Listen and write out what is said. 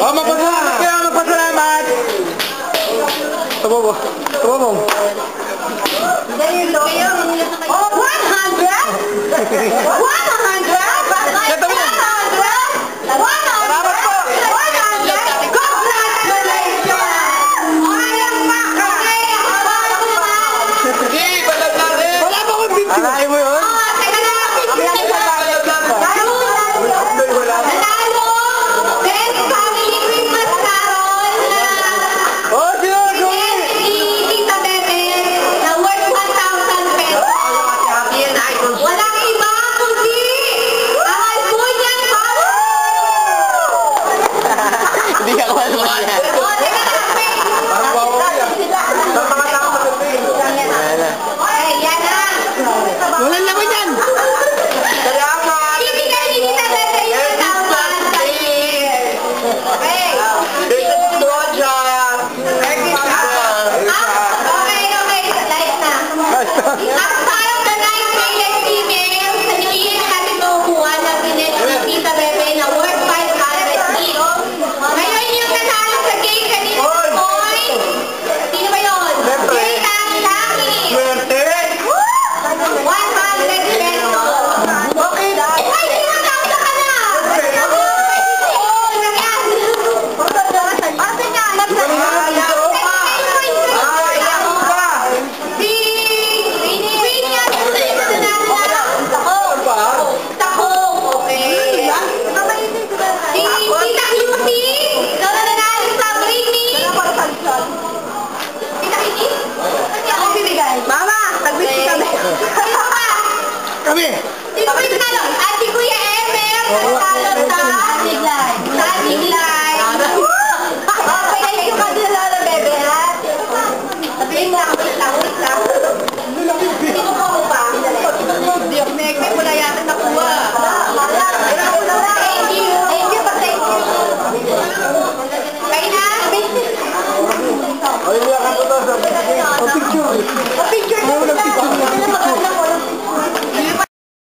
Oh, magpasalamat kayo, magpasalamat! Tabobong. Tabobong. Oh, 100? 100? Kata mo yan. 100? 100? Salamat po. 100? Congratulations! Walang maka! Sige, patag natin. Wala pa akong video. Alay mo yun? Oh, teka lang. Nanalo! Best Family Christmas Carol na Oh, sino? Tita Bebe na worth 1,000 pesos. Walang iba kundi ang Albunian Power! Hindi ako alam yan. Oh, teka lang, wait. Parang wawa yan. Sa mga tao maganda yun. Okay, yan na. Walang laman yan. Salamat. Ibigay ni Tita Bebe yung 1,000 sa year. Okay. Okay. Light na. Outside of the 9 million females, sa New Year natin makukuha ng binet ni Tita Bebe na worth 500 each. Ngayon yung nanalo sa game kanina point. Sino ba yun? Siyempre. Tita Lucky. 100 Swerte. pesos. Okay. Ay, sinakauta ka na. Oo, nangyari. Ate nga, Mama, tagbisi kami. Kami. Sino ba yung nanalo? At si Kuya Emer.